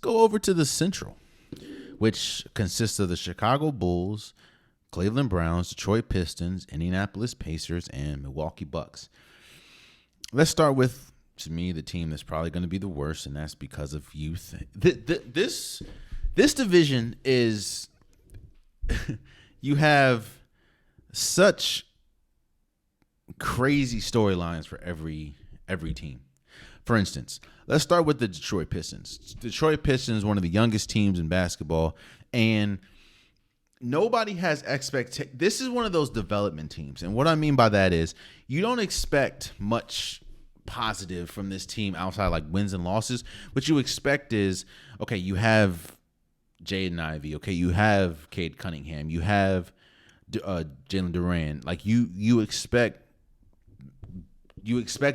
go over to the Central, which consists of the Chicago Bulls, Cleveland Browns, Detroit Pistons, Indianapolis Pacers, and Milwaukee Bucks. Let's start with, to me, the team that's probably going to be the worst, and that's because of youth. This division is you have such crazy storylines for every team. For instance, let's start with the Detroit Pistons. Detroit Pistons, one of the youngest teams in basketball, and nobody has expectations. This is one of those development teams. And what I mean by that is you don't expect much positive from this team outside like wins and losses. What you expect is, okay, you have Jaden Ivey. Okay, you have Cade Cunningham. You have Jalen Duran. Like you expect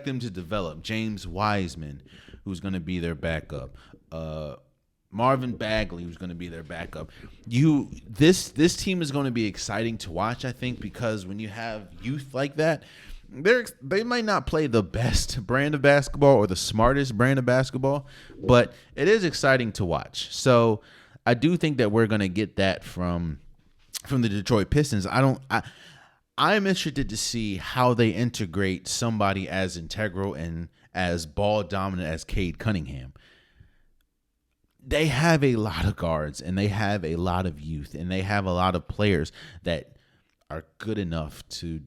them to develop. James Wiseman, who's going to be their backup. Marvin Bagley, who's going to be their backup. This team is going to be exciting to watch, I think, because when you have youth like that, they might not play the best brand of basketball or the smartest brand of basketball, but it is exciting to watch. So I do think that we're going to get that from the Detroit Pistons. I'm interested to see how they integrate somebody as integral and as ball dominant as Cade Cunningham. They have a lot of guards and they have a lot of youth and they have a lot of players that are good enough to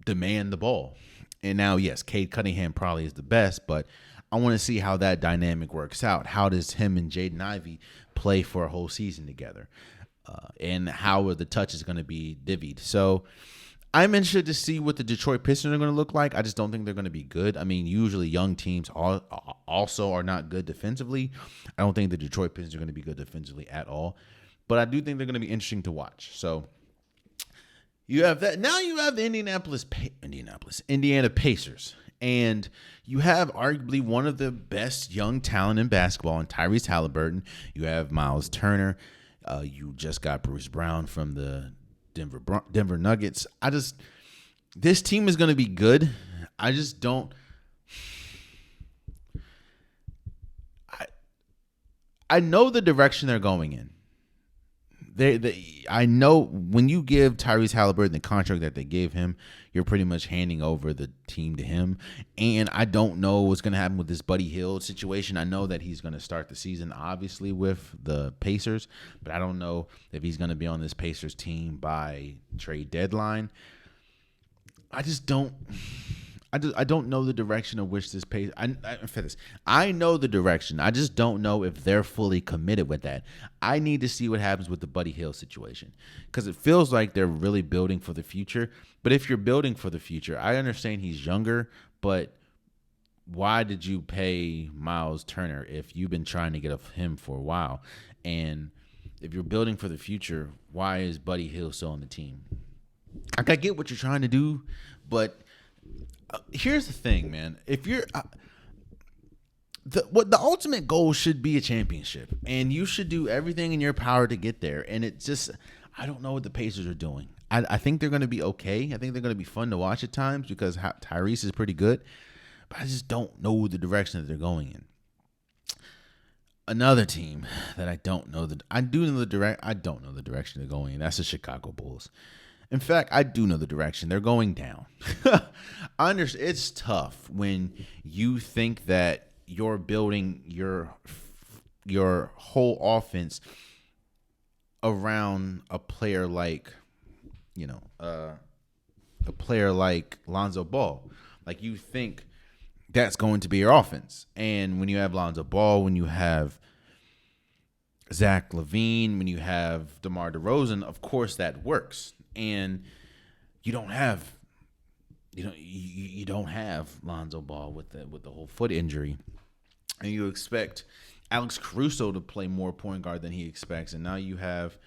demand the ball. And now, yes, Cade Cunningham probably is the best, but I want to see how that dynamic works out. How does him and Jaden Ivey play for a whole season together? And how are the touches going to be divvied? So I'm interested to see what the Detroit Pistons are going to look like. I just don't think they're going to be good. I mean, usually young teams also are not good defensively. I don't think the Detroit Pistons are going to be good defensively at all. But I do think they're going to be interesting to watch. So you have that. Now you have the Indiana Pacers. And you have arguably one of the best young talent in basketball in Tyrese Halliburton. You have Miles Turner. You just got Bruce Brown from the Denver Nuggets. This team is going to be good. I just don't. I know the direction they're going in. I know when you give Tyrese Halliburton the contract that they gave him, you're pretty much handing over the team to him. And I don't know what's going to happen with this Buddy Hield situation. I know that he's going to start the season, obviously, with the Pacers, but I don't know if he's going to be on this Pacers team by trade deadline. I don't know the direction of which this Pacers. I know the direction. I just don't know if they're fully committed with that. I need to see what happens with the Buddy Hield situation because it feels like they're really building for the future. But if you're building for the future, I understand he's younger, but why did you pay Miles Turner if you've been trying to get him for a while? And if you're building for the future, why is Buddy Hield still on the team? Like, I get what you're trying to do, but here's the thing, man. If you're the ultimate goal should be a championship, and you should do everything in your power to get there. And it just, I don't know what the Pacers are doing. I think they're going to be okay. I think they're going to be fun to watch at times because Tyrese is pretty good, but I just don't know the direction that they're going in. Another team that I don't know I don't know the direction they're going in. That's the Chicago Bulls. In fact, I do know the direction. They're going down. I understand. It's tough when you think that you're building your whole offense around a player like, Lonzo Ball. Like, you think that's going to be your offense. And when you have Lonzo Ball, when you have Zach LaVine, when you have DeMar DeRozan, of course that works. And you don't have Lonzo Ball with the whole foot injury, and you expect Alex Caruso to play more point guard than he expects, and now you have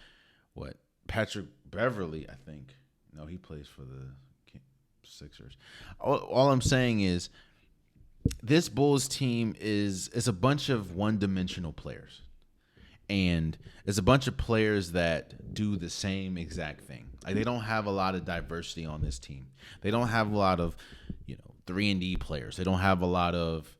Patrick Beverly, I think. No, he plays for the Sixers. All I'm saying is this Bulls team is a bunch of one-dimensional players. And it's a bunch of players that do the same exact thing. Like, they don't have a lot of diversity on this team. They don't have a lot of, 3-and-D players. They don't have a lot of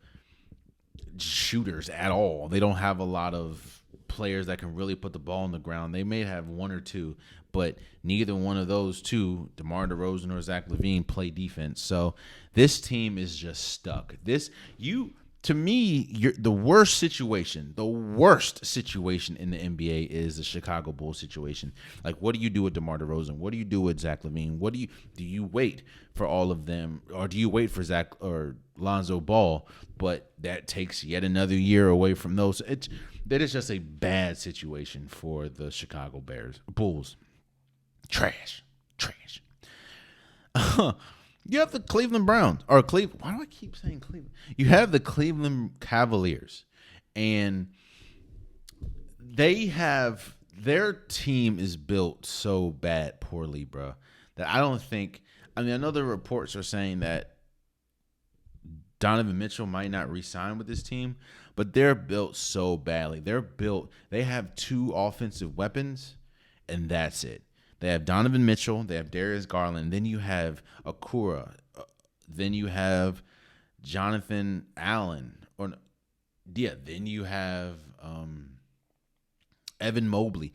shooters at all. They don't have a lot of players that can really put the ball on the ground. They may have one or two, but neither one of those two, DeMar DeRozan or Zach LaVine, play defense. So this team is just stuck. To me, the worst situation in the NBA is the Chicago Bulls situation. Like, what do you do with DeMar DeRozan? What do you do with Zach LaVine? Do you wait for all of them, or do you wait for Zach or Lonzo Ball? But that takes yet another year away from those. That is just a bad situation for the Chicago Bulls. Trash. You have the Cleveland Browns, or Cleveland. Why do I keep saying Cleveland? You have the Cleveland Cavaliers, and their team is built so poorly, bro, that I don't think. I mean, I know the reports are saying that Donovan Mitchell might not re-sign with this team, but they're built so badly. They have 2 offensive weapons, and that's it. They have Donovan Mitchell. They have Darius Garland. Then you have Okura. Then you have Jonathan Allen. Then you have Evan Mobley.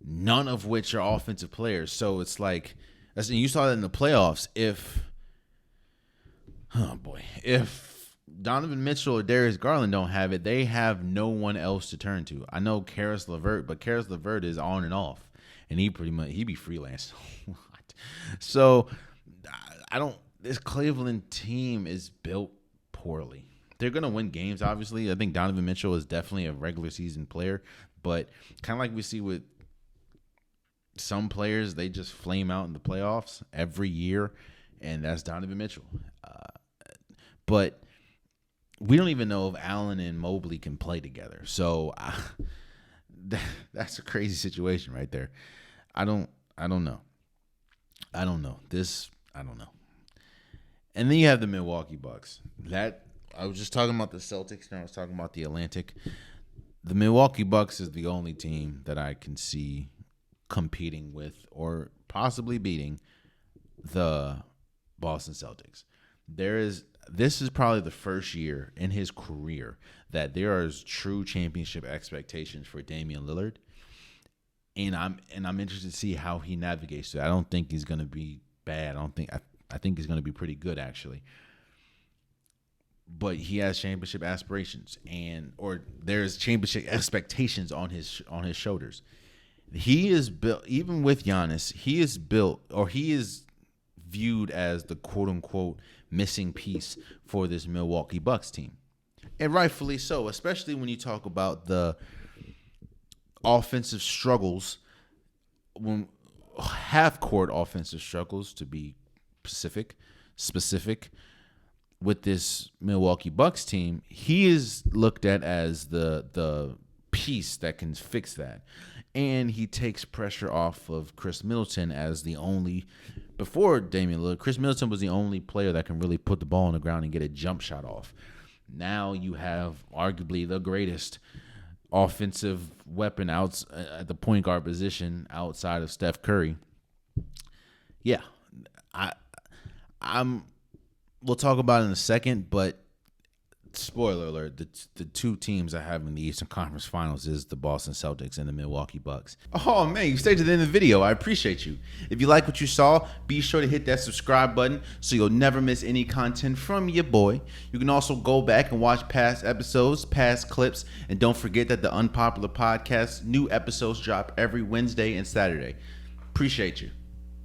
None of which are offensive players. So it's like, you saw that in the playoffs. If Donovan Mitchell or Darius Garland don't have it, they have no one else to turn to. I know Karis LeVert, but Karis LeVert is on and off. And he be freelance. So this Cleveland team is built poorly. They're going to win games, obviously. I think Donovan Mitchell is definitely a regular season player, but kind of like we see with some players, they just flame out in the playoffs every year, and that's Donovan Mitchell. But we don't even know if Allen and Mobley can play together. So that's a crazy situation right there. I don't know. I don't know. And then you have the Milwaukee Bucks. I was just talking about the Celtics, and I was talking about the Atlantic. The Milwaukee Bucks is the only team that I can see competing with or possibly beating the Boston Celtics. This is probably the first year in his career that there are true championship expectations for Damian Lillard. And I'm interested to see how he navigates through. I don't think he's going to be bad. I think he's going to be pretty good, actually. But he has championship aspirations, or there's championship expectations on his shoulders. He is built, even with Giannis. He is viewed as the quote unquote missing piece for this Milwaukee Bucks team, and rightfully so. Especially when you talk about the offensive struggles, when half-court offensive struggles, to be specific, with this Milwaukee Bucks team. He is looked at as the piece that can fix that, and he takes pressure off of Chris Middleton as the only. Before Damian Lillard, Chris Middleton was the only player that can really put the ball on the ground and get a jump shot off. Now you have arguably the greatest offensive weapon out at the point guard position outside of Steph Curry. Yeah, we'll talk about it in a second, but spoiler alert, the 2 teams I have in the Eastern Conference Finals is the Boston Celtics and the Milwaukee Bucks. Oh, man, you stayed to the end of the video. I appreciate you. If you like what you saw, be sure to hit that subscribe button so you'll never miss any content from your boy. You can also go back and watch past episodes, past clips, and don't forget that the Unpopular Podcast, new episodes drop every Wednesday and Saturday. Appreciate you.